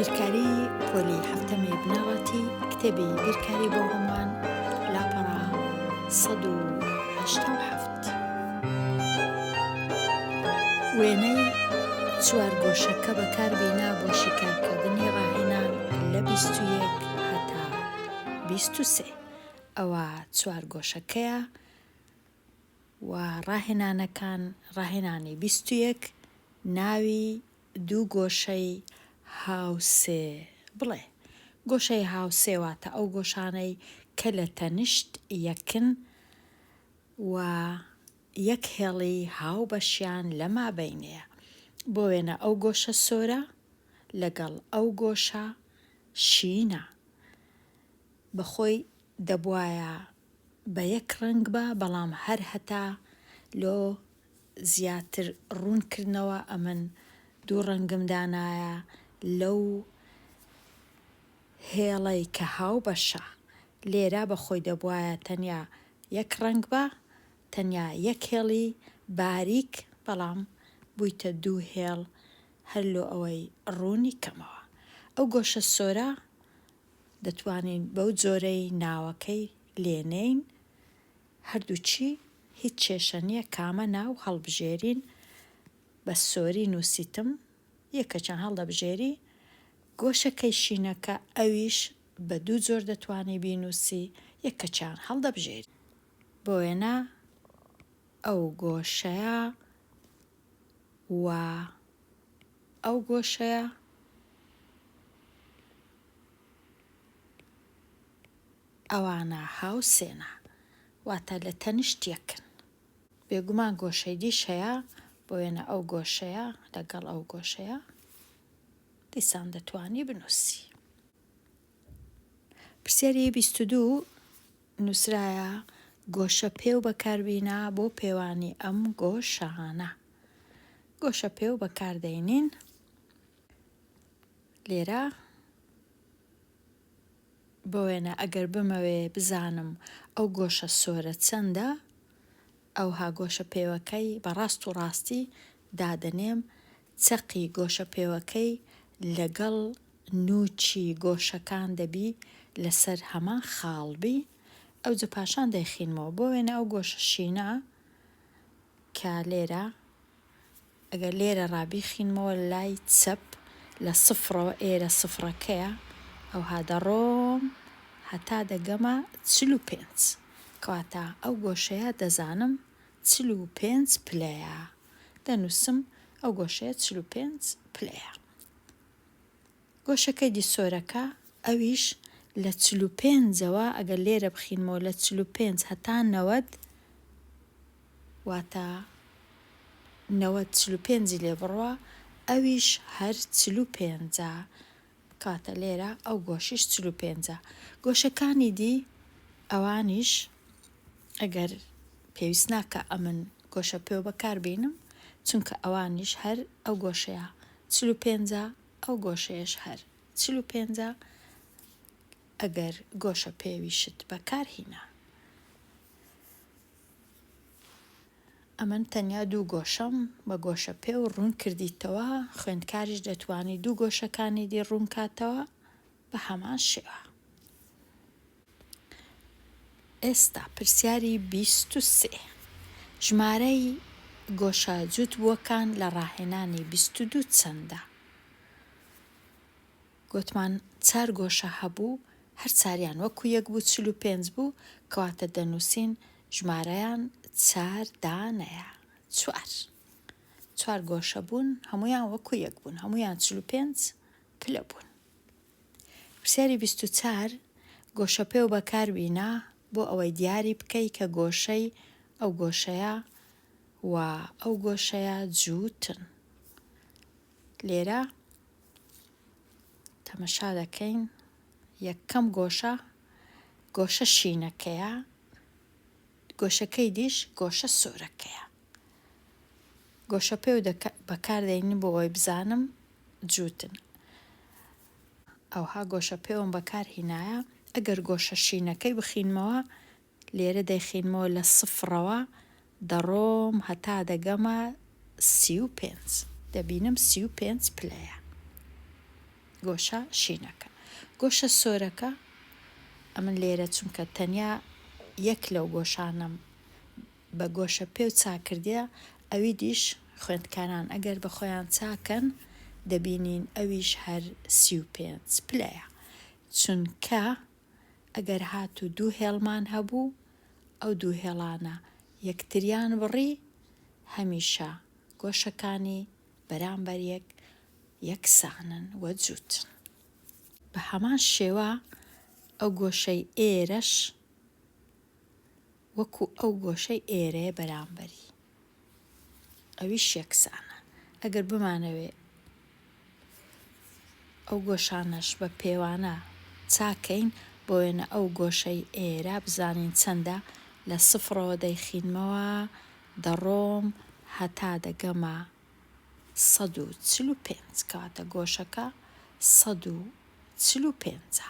بیرکاری پۆلی هەفتەمێ بنەڕەتی کتێبی بیرکاری بۆ هەمووان لاپەڕا 187 وێنەی چوار گۆشەکە بەکاربێنا بۆ شیکارکردنی ڕاهێنان لە 21 هەتا 23 ئەوە چوار گۆشەکەیە و ڕاهێنانی 21 ناوی دوو گۆشەی هاوسێ بڵێ. گۆشەی هاوسێ واتە ئەو گۆشانەی کە لە تەنیشت یەکن و یەک هێڵی هاو بەشیان لە مابەینەیە. بۆ وێنە ئەو گۆشە سۆرە لەگەڵ ئەو گۆشە شینە. بەخۆی دەبوایە بە یەک ڕنگ بە، بەڵام هەر هەتا لۆ زیاتر ڕوونکردنەوە ئەمن دوو ڕەنگم دانایە لەو هێڵەی کە هاو بەشە. لێرە بەخۆی دەبوایە تەنیا یەک ڕەنگ بە، تەنیا یەک هێڵی باریک، بەڵام بوویتە دوو هێڵ هەر لۆ ئەوەی ڕوونی کەمەوە. ئەو گۆشە سۆرە دەتوانین بەو جۆرەی ناوەکەی لێنین، هەردووچی هیچ کێشە نییە کامە ناو هەڵبژێرین. بە سۆری نووسیتم یەکەچەند هەڵدەبژێری. گۆشەکەی شینەکە ئەویش بە دوو جۆر دەتوانی بینووسی، یەکەچەند هەڵدەبژێری. بۆ وێنە ئەو گۆشەیە و ئەو گۆشەیە ئەوانە هاوسێنە، واتە لە تەنیشت یەکن. بێگومان گۆشەی دیش هەیە، بۆ وێنە ئەو گۆشەیە لەگەڵ ئەو گۆشەیە دیسان دەتوانی بنووسی. پرسیاری 22 نووسرایە گۆشە پێو بەکاربینا بۆ پێوانی ئەم گۆشانە. گۆشە پێو بەکاردەینین. لێرە بۆ وێنە ئەگەر بمەوێ بزانم ئەو گۆشە سۆرە چەندە، ئەوها گۆشە پێوەکەی بەڕاست و ڕاستی دادەنێم چەقی گۆشە پێوەکەی لەگەڵ نوچی گۆشەکان دەبی لەسەر هەمان خاڵبی، ئەوجە پاشان دەیخینمەوە. بۆ وێنە ئەو گۆشە شینە کە لێرە ئەگەر لێرە ڕابیخینمەوە لای چەپ لە سفرەوە، ئێرە سفرەکەیە، ئەوها دەڕۆم هەتا دەگەمە 45، کەواتە ئەو گۆشەیە دەزانم 45 پلەیە. دەنووسم ئەو گۆشەیە 45 پلەیە. گۆشەکەی دیسۆرەکە ئەویش لە 45ەوە ئەگەر لێرە بخینمەوە لە 45 هەتا 90، واتە 45 لێ بڕوە، ئەویش هەر 45، کاتە لێرە ئەو گۆشیش 45. گۆشەکانی دی ئەوانیش ئەگەر پێویست ناکە ئەمن گۆشە پێو بەکاربینم، چونکە ئەوانیش هەر ئەو گۆشەیە 45، ئەو گۆشەیەش هەر 45 ئەگەر گۆشە پێویشت بەکارهینە. ئەمن تەنیا دوو گۆشەم بە گۆشە پێو ڕوون کردیتەوە، خوێندکاریش دەتوانی دوو گۆشەکانی دی ڕوون کاتەوە بە هەمان شێوە. ئێستا پرسیاری 23 ژمارەی گۆشە جووت بووەکان لە ڕاهێنانی 22 چەندە؟ گوتمان 4 گۆشە هەبوو، هەر چاریان وەکو یەک بوو 45 بوو، کەواتە دەنووسین ژمارەیان 4 دانەیە. 4 گۆشە بوون، هەمویان وەکو یەک بوون، هەمویان 45 پلە بوون. پرسیاری 24 گۆشە پێو بەکاربینا بۆ ئەوەی دیاری بکەی کە گۆشەی ئەو گۆشەیە و ئەو گۆشەیە جووتن. لێرە تەمەشا دەکەین یەکەم گۆشە شینەکەیە، گۆشەکەی دیش گۆشە سۆرەکەیە. گۆشە پێو بەکاردێنین بۆ ئەوەی بزانم جووتن. ئەوها گۆشە پێوم بەکارهینایە. ئەگەر گۆشە شینەکەی بخینمەوە، لێرە دەیخینمەوە لە سفرەوە دەڕۆم هەتا دەگەمە 35، دەبینم 35 پلەیە. گۆشە شینەکە. گۆشە سۆرەکە ئەمن لێرە چونکە تەنیا یەک لەو گۆشانم بە گۆشە پێ و چاکردە، ئەوی دیش خوێندکاران ئەگەر بە خۆیان چاکەن دەبینین ئەویش هەر 35 پلەیە، چونکە ئەگەر هات و 2 هێڵمان هەبوو ئەو 2 هێڵانە یەکتریان بڕی هەمیشە گۆشەکانی بەرامبەر یەکسانن وە جووتن. بە هەمان شێوە ئەو گۆشەی ئێرەش وەکو ئەو گۆشەی ئێرەیە بەرامبەری، ئەویش یەکسانە. ئەگەر بمانەوێ ئەو گۆشانەش بە پێوانە چاکەین بۆ وێنە ئەو گۆشەی ئێرە بزانین چەندە، لە 0ەوە دەیخینمەوە دەڕۆم هەتا دەگەمە 145 کاتە گۆشەکە 145.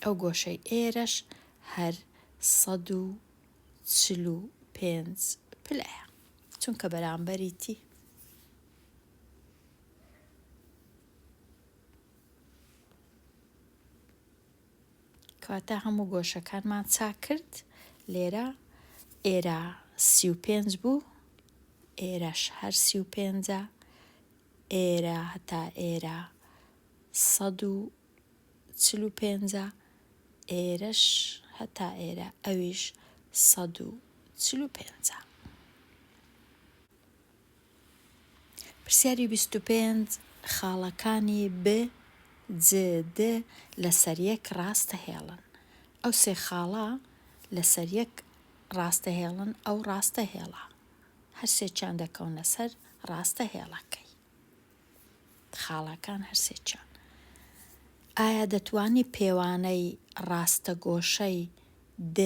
ئەو گۆشەی ئێرەش هەر 145 پلەیە چونکە بەرامبەریتی. کەواتە هەموو گۆشەکانمان چاک کرد. لێرە ئێرە 35 بوو، ئێرەش هەر 35، ئێرە هەتا ئێرە 145، ئێرەش هەتا ئێرە ئەویش 145. پرسیاری 25 خاڵەکانی ب، ج، د لەسەر یەک ڕاستەهێڵن. ئەو سێ خاڵە لەسەر یەک ڕاستەهێڵن، ئەو ڕاستەهێڵە هەر سێکیان دەکەونە سەر ڕاستەهێڵەکەی. خاڵەکان هەر سێکیان. ئایا دەتوانی پێوانەی ڕاستە گۆشەی د،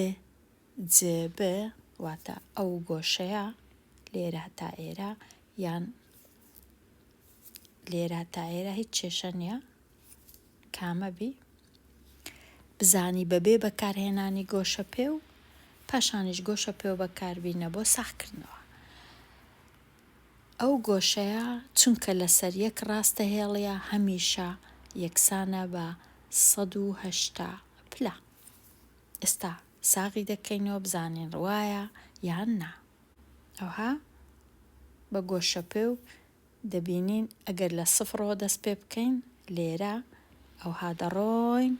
ج، ب واتە ئەو گۆشەیە لێرە هەتا ئێرە یان لێرە هەتا ئێرە هیچ کێشە نییە کامە بی بزانی بەبێ بەکارهێنانی گۆشە پێ و پاشانیش گۆشە پێ و بەکاربینە بۆ ساحکردنەوە. ئەو گۆشەیە چونکە لەسەر یەک ڕاستەهێڵەیە هەمیشە یەکسانە بە 180 پلە. ئێستا ساغی دەکەینەوە بزانین ڕوایە یان نا. ئەوها بە گۆشە پێ و دەبینین ئەگەر لە 0ەوە دەست پێ بکەین لێرە ئەوها دەڕۆین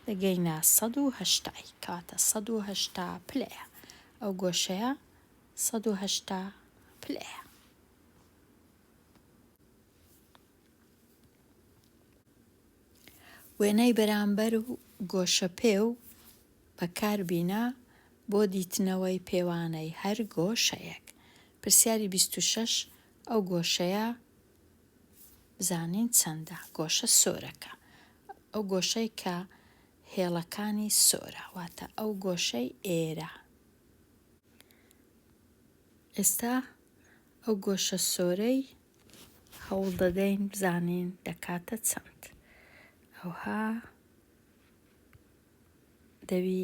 دەگەینە 180 کاتە 180 پلەیە. ئەو گۆشەیە 180 پلەیە. وێنەی بەرامبەر و گۆشە پێ و بەکاربینە بۆ دیتنەوەی پێوانەی هەر گۆشەیەک. پرسیاری 26 ئەو گۆشەیە بزانین چەندە. گۆشە سۆرەکە، ئەو گۆشەی کە هێڵەکانی سۆرە واتە ئەو گۆشەی ئێرە. ئێستا ئەو گۆشە سۆرەی هەوڵ دەدەین بزانین دەکاتە چەند. ئەوها دەبی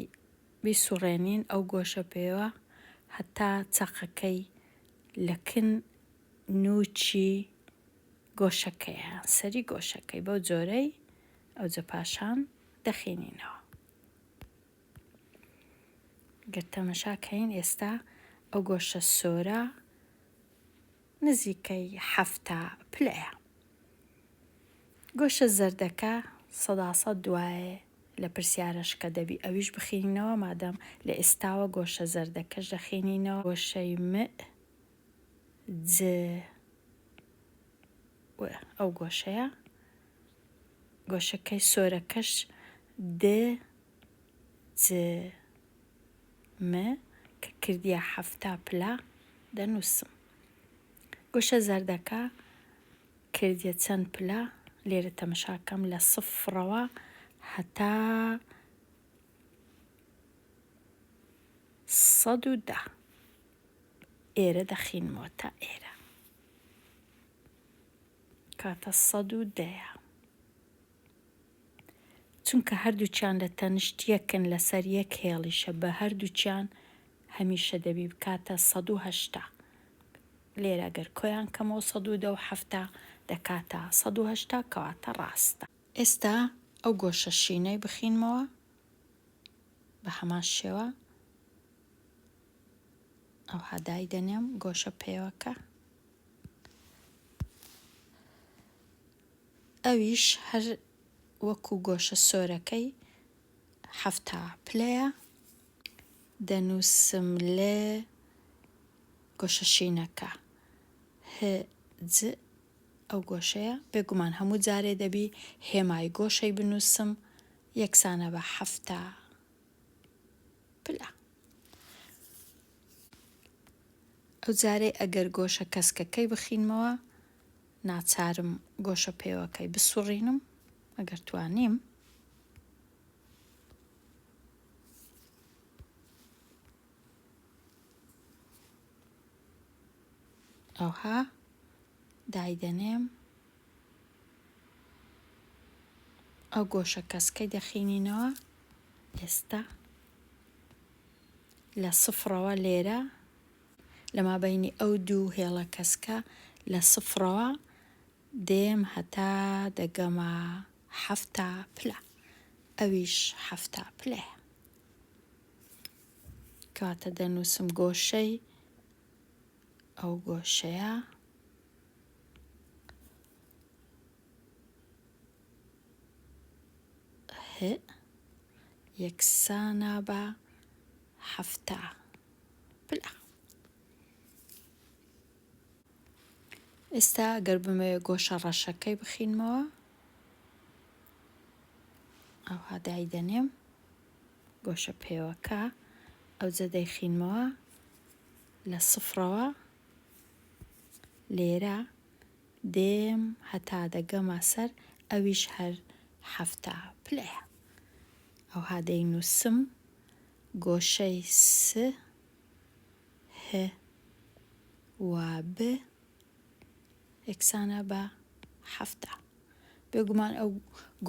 بیسوڕێنین ئەو گۆشە پێوە هەتا چەقەکەی لەکن نوچی گۆشەکەیە سەری گۆشەکەی بەو جۆرەی ئەوجە پاشان دەخینینەوە. گەر تەمەشاکەین ئێستا ئەو گۆشە سۆرە نزیکەی 7 پلەیە. گۆشە زەردەکە 100% دوایێ لە پرسیارەش کە دەبی ئەویش بخینینەوە مادەم لە ئێستاوە گۆشە زەردەکەش دەخینینەوە. گۆشەی م، ج، ئەو گۆشەیە گۆشەکەی سۆرەکەش د، ج، م کە کردیە 7 پلە دەنووسم. گۆشە زەردەکە کردیە چەند پلە لێرە تەمەشاکەم لە 0ەوە هەتا 110 ئێرە دەخینمەوە تا ئێرە کاتە 110. چونکە هەردووچیان لە تەنشت یەکن لەسەر یەک هێڵیشە بە هەردووچیان هەمیشە دەبی بکاتە 180. لێرە گەر کۆیان کەمەوە 117 دەکاتە 180 کەواتە ڕاستە. ئێستا ئەو گۆشە شینەی بخینمەوە بە هەمان شێوە. ئەو هادای دەنێم گۆشە پێوەکە. ئەویش هەر وەکو گۆشە سۆرەکەی 7 پلەیە. دەنووسم لێ گۆشە شینەکە ج ئەو گۆشەیە. بێگومان هەموو جارێ دەبی هێمای گۆشەی بنووسم یەکسانە بە 7 پلە. ئەو جارێ ئەگەر گۆشە کەسکەکەی بخینمەوە ناچارم گۆشە پێوەکەی بسوڕینم ئەگەر توانیم. ئەوها دایدەنێم ئەو گۆشە کەسکەی دەخینینەوە. ئێستا لە سفرەوە لێرە لە مابەینی ئەو دوو هێڵە کەسکە لە سفرەوە دێم هەتا دەگەمە 7 پلە. ئەویش 7 پلەیە. کاتە دەنووسم گۆشەی ئەو گۆشەیە یەکسانە بە 7 پلە. ئێستا گەر بمەوێت گۆشە ڕەشەکەی بخینمەوە ئەو هادای دەنێم گۆشە پێوەکە ئەو جە دەیخینمەوە لە سفرەوە لێرە دێم هەتا دەگەمە سەر ئەویش هەر 7 پلەیە. ئەو هادەی نووسم گۆشەی س ه و ب یەکسانە بە 7. بێگومان ئەو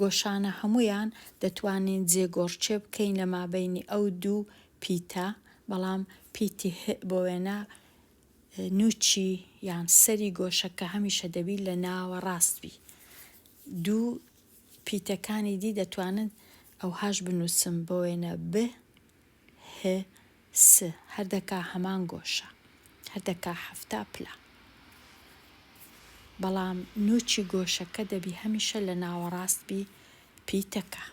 گۆشانە هەمویان دەتوانین جێگۆڕچێ بکەین لە مابەینی ئەو دوو پیتە، بەڵام پیتی ه بۆ وێنە نوچی یان سەری گۆشەکە هەمیشە دەبی لە ناوە ڕاستبی. دوو پیتەکانی دی دەتوانن ئەو هاش بنووسم بۆ وێنە ب ه س هەردەکا هەمان گۆشە هەردەکا 7 پلە، بەڵام نوچی گۆشەکە دەبی هەمیشە لە ناوەڕاستبی پیتەکە.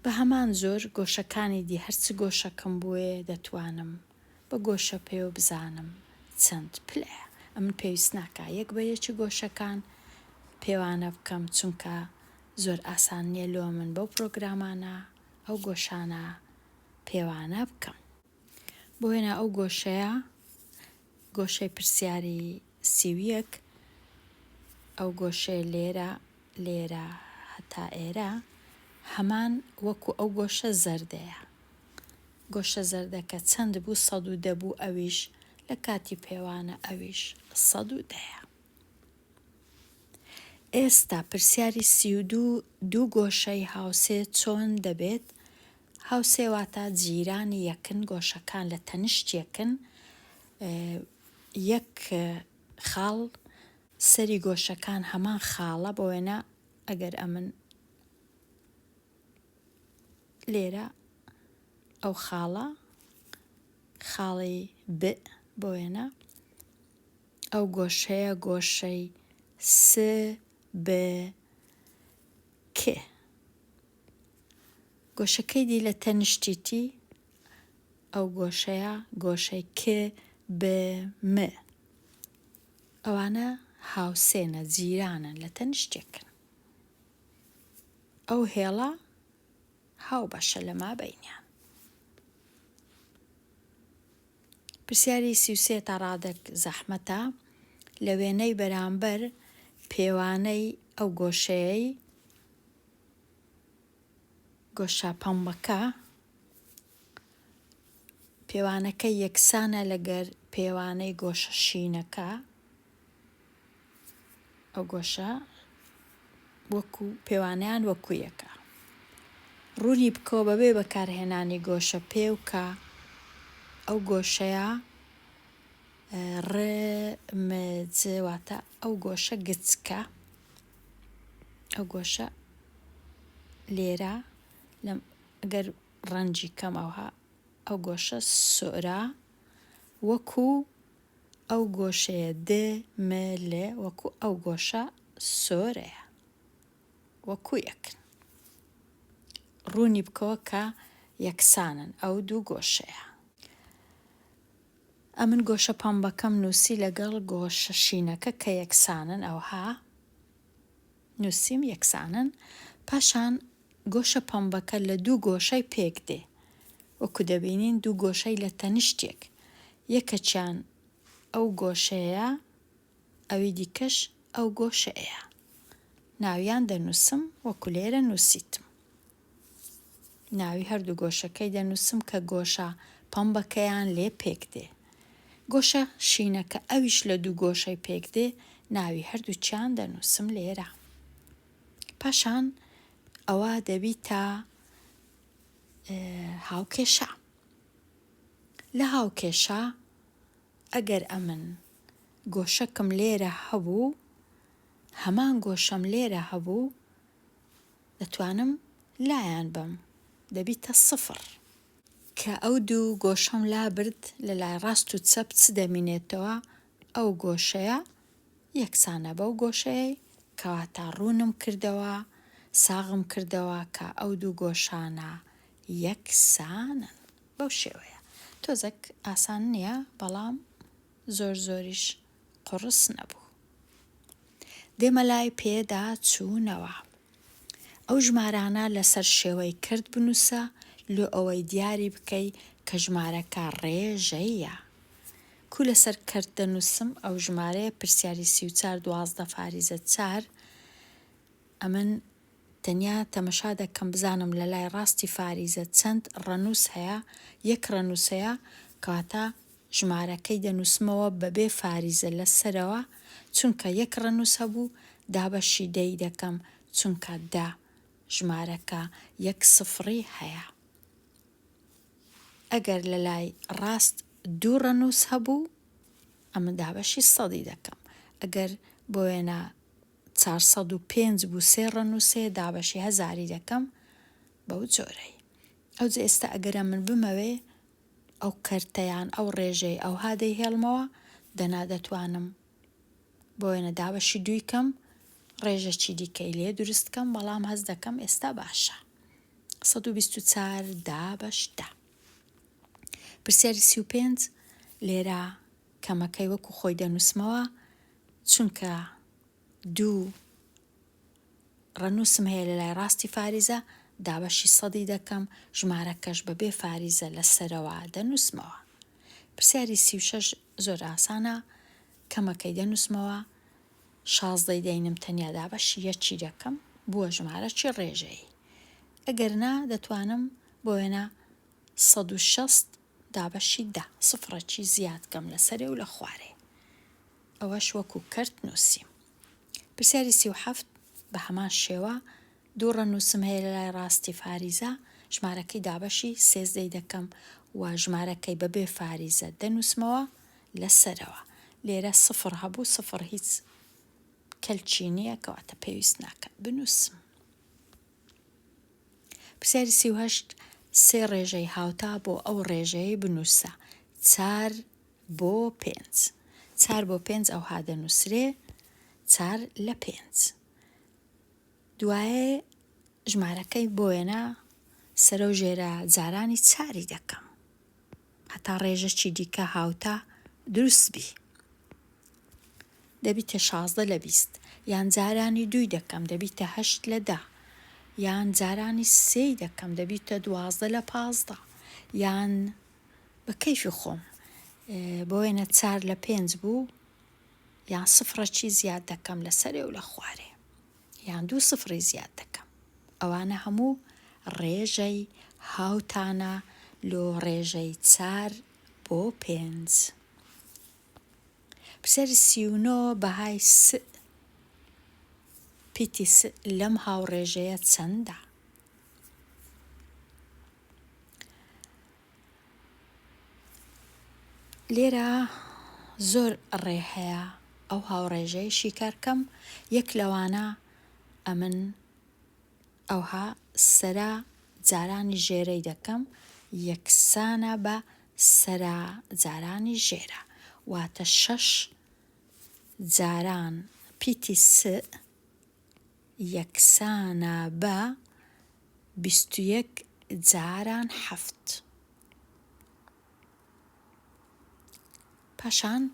بە هەمان زۆر گۆشەکانی دی هەرچی گۆشەکەم بووێ دەتوانم بە گۆشە پێوە بزانم چەند پلەیە. ئەمن پێویست ناکە یەک بە یەکی گۆشەکان پێوانە بکەم، چونکە زۆر ئاسان نییە لۆ من بەو پرۆگرامانە ئەو گۆشانە پێوانە بکەم. بۆ وێنە ئەو گۆشەیە گۆشەی پرسیاری 31 ئەو گۆشەی لێرە هەتا ئێرە هەمان وەکو ئەو گۆشە زەردەیە. گۆشە زەردەکە چەند بوو 110 بوو، ئەویش لە کاتی پێوانە ئەویش 110. ئێستا پرسیاری 32 دوو گۆشەی هاوسێ چۆن دەبێت؟ هاوسێ واتە جیرانی یەکن، گۆشەکان لە تەنیشت یەکن، یەک خاڵ سەری گۆشەکان هەمان خاڵە. بۆ وێنە ئەگەر ئەمن لێرە ئەو خاڵی ب بۆ وێنە ئەو گۆشەیە گۆشەی س ب ک. گۆشەکەی دی لە تەنیشتیتی ئەو گۆشەیە گۆشەی ک ب م. ئەوانە هاوسێنە، جیرانن، لە تەنیشتێکن. ئەو هێڵە هاو بەشە لە مابەینیان. پرسیاری 33 تا ڕادێک زەحمەتە لە وێنەی بەرامبەر پێوانەی ئەو گۆشەیەی گۆشە پەمبەکە پێوانەکە یەکسانە لەگەر پێوانەی گۆشە شینەکە. ئەو گۆشە وەکو پێوانیان وەکو یەکە. ڕوونی بکەوە بەبێ بەکارهێنانی گۆشە پێوکە ئەو گۆشەیە ڕمج واتە ئەو گۆشە گچکە، ئەو گۆشە لێرە ئەگەر ڕەنجی کەمەوە ئەو گۆشە سۆرا وەکو ئەو گۆشەیە دملێ وەکو ئەو گۆشە سۆرەیە وەکو یەکن ڕوونی بکەوە کە یەکسانن ئەو دوو گۆشەیە. ئەمن گۆشە پەمبەکەم نووسی لەگەڵ گۆشە شینەکە کە یەکسانن ئەوها نووسیم یەکسانن. پاشان گۆشە پەمبەکە لە دوو گۆشەی پێک دێ وەکو دەبینین دوو گۆشەی لە تەنیشتێک، یەکەچیان ئەو گۆشەیە ئەوی دیکەش ئەو گۆشەیە، ناویان دەنووسم وەکو لێرە نووسیتم، ناوی هەردوو گۆشەکەی دەنووسم کە گۆشە پەمبەکەیان لێ پێک دێ. گۆشە شینەکە ئەویش لە دوو گۆشەی پێک دێ، ناوی هەردووچیان دەنووسم لێرە. پاشان ئەوە دەبیتە هاوکێشە. لە هاوکێشە ئەگەر ئەمن گۆشەکەم لێرە هەبوو، هەمان گۆشەم لێرە هەبوو، دەتوانم لایان بم، دەبیتە سفر، کە ئەو دوو گۆشەم لا برد لە لای ڕاست و چەپ چ دەمینێتەوە ئەو گۆشەیە یەکسانە بەو گۆشەیە کەواتە ڕوونم کردەوە، ساغم کردەوە کە ئەو دوو گۆشانە یەکسانن. بەو شێوەیە تۆزێک ئاسان نییە، بەڵام زۆریش قڕس نەبوو. دێمە لای پێدا چوونەوە. ئەو ژمارانە لەسەر شێوەی کرد بنووسە لۆ ئەوەی دیاری بکەی کە ژمارەکە ڕێژەیە. کو لەسەر کرد دەنووسم ئەو ژمارەیە پرسیاری 34 12 فاریزە 4. ئەمن تەنیا تەمەشا دەکەم بزانم لە لای ڕاستی فاریزە چەند ڕەنووس هەیە، یەک ڕەنووس هەیە کەواتە ژمارەکەی دەنووسمەوە بەبێ فاریزە لەسەرەوە، چونکە یەک ڕەنووس هەبوو دابەشی دەی دەکەم چونکە دا ژمارەکە یەک سفری هەیە. ئەگەر لە لای ڕاست دوو ڕەنووس هەبوو ئەمە دابەشی سەدی دەکەم، ئەگەر بۆ وێنە 405 بوو سێ ڕەنووسێ دابەشی هەزاری دەکەم بەو جۆرەی. ئەوجا ئێستا ئەگەرە من بمەوێ ئەو کەرتەیان ئەو ڕێژەی ئەو هادەی هێڵمەوە دەنا دەتوانم بۆ وێنە دابەشی دووی کەم ڕێژەکی دیکەی لێ دروستکەم، بەڵام هەز دەکەم ئێستا باشە. 124 دابەش دا. پرسیاری 35 لێرە کەمەکەی وەکو خۆی دەنووسمەوە، چونکە دوو ڕەنووسم هەیە لە لای ڕاستی فاریزە دابەشی سەدی دەکەم، ژمارەکەش بەبێ فاریزە لەسەرەوە دەنووسمەوە. پرسیاری 36 زۆر ئاسانە، کەمەکەی دەنووسمەوە 16 دەینم تەنیا دابەشی یەکی دەکەم بووە ژمارەکی ڕێژەی، ئەگەر نا دەتوانم بۆ وێنە 160 دابەشی دا سفرەکی زیاد کەم لەسەرێ و لە خوارێ، ئەوەش وەکو کەرت نووسیم. پرسیاری 37 بە هەمان شێوە دوو ڕەنووسم هەیە لە لای ڕاستی فاریزە، ژمارەکەی دابەشی 13 دەکەم و ژمارەکەی بەبێ فاریزە دەنووسمەوە لەسەرەوە. لێرە سفر هەبوو، سفر هیچ کەلچی نییە کەواتە پێویست ناکەن بنووسم. پرسیاری 38 سێ ڕێژەی هاوتا بۆ ئەو ڕێژەیە بنووسە 4 بۆ 5. 4 بۆ 5 ئەوها دەنووسرێ 4 لە 5. دوایێ ژمارەکەی بۆ وێنە سەرە و ژێرە جارانی 4 دەکەم هەتا ڕێژەکی دیکە هاوتا دروست بی، دەبیتە 16 لە 20، یان جارانی 2 دەکەم دەبیتە 8 لە 10، یان جارانی 3 دەکەم دەبیتە 12 لە 15، یان بە کەیفی خۆم بۆ وێنە 4 لە 5 بوو یان سفرەکی زیاد دەکەم لەسەرێ و لە خوارێ، یان 2 سفری زیاد دەکەم. ئەوانە هەموو ڕێژەی هاوتانە لۆ ڕێژەی 4 بۆ 5. پرسیاری 39 بەهای پیتی لەم هاوڕێژەیە چەندە؟ لێرە زۆر ڕێ هەیە ئەو هاوڕێژەیەشی کارکەم. یەک لەوانە ئەمن ئەوها سەرا جارانی ژێرەی دەکەم یەکسانە بە سەرا جارانی ژێرە، واتە 6 جاران پیتی س یەکسانە بە 21 جاران 7. پاشان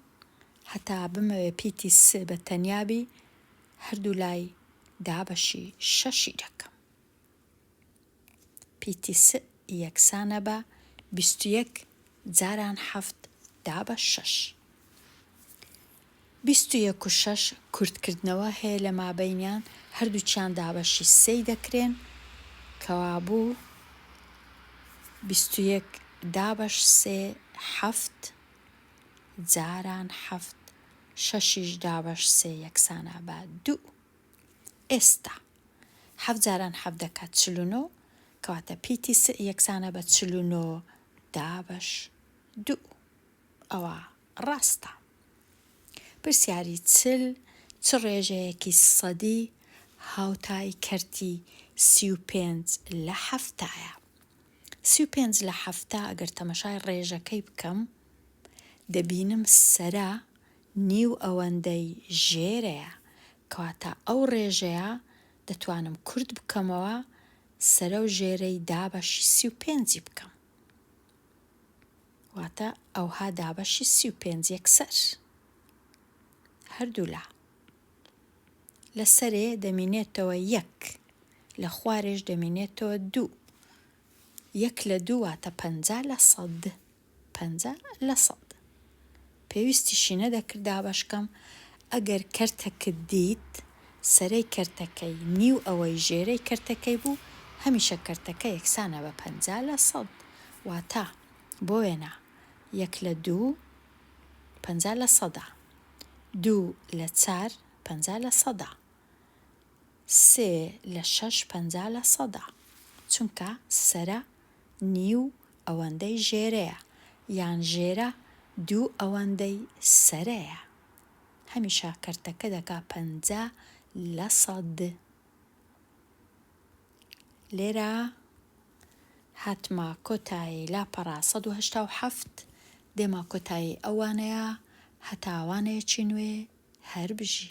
هەتا بمەوێ پیتی س بە تەنیابی هەردوو لای دابەشی 6 دەکەم. پیتی س یەکسانە بە 21 جاران 7 دابە 6. 21 و 6 کورتکردنەوە هەیە لە مابەینیان، هەردووچیان دابەشی 3 دەکرێن کەوا بوو 21 دابەش 3 7 جاران 7 6 دابەش 3 یەکسانە بە 2. ئێستا 7 جاران 7 دەکات 49 کەواتە پیتی س یەکسانە بە 49 دابەش 2. ئەوە ڕاستە. پرسیاری چ ڕێژەیەکی سەدی هاوتای کەرتی 35 لە 7ە؟ 35 لە 7 ئەگەر تەمەشای ڕێژەکەی بکەم دەبینم سەرا نیو ئەوەندەی ژێرەیە، کەواتە ئەو ڕێژەیە دەتوانم کورت بکەمەوە سەرە و ژێرەی دابەشی 35 بکەم، واتە ئەوها دابەشی 35 یەکسەر هەردوو لە سەرێ دەمینێتەوە 1 لە خوارێش دەمینێتەوە 2. 1 لە 2 واتە 50 لە 100. 50 لە 100 پێویستیشی نەدەکرد دابەشکەم. ئەگەر کەرتەکەت دیت سەرەی کەرتەکەی نیو ئەوەی ژێرەی کەرتەکەی بوو هەمیشە کەرتەکە یەکسانە بە 50 لە 100، واتە بۆ وێنە 1 لە 2 50 لە 100، 2 لە 4 50 لە 100، 3 لە 6 50 لە 100، چونکە سەرە نیو ئەوەندەی ژێرەیە یان ژێرە 2 ئەوەندەی سەرەیە، هەمیشە کەرتەکە دەکا 50 لە 100. لێرە هاتمە کۆتایی لاپەڕا 187 دێمە کۆتایی ئەوانەیە هەتاوانەیەکی نوێ هەر بژی.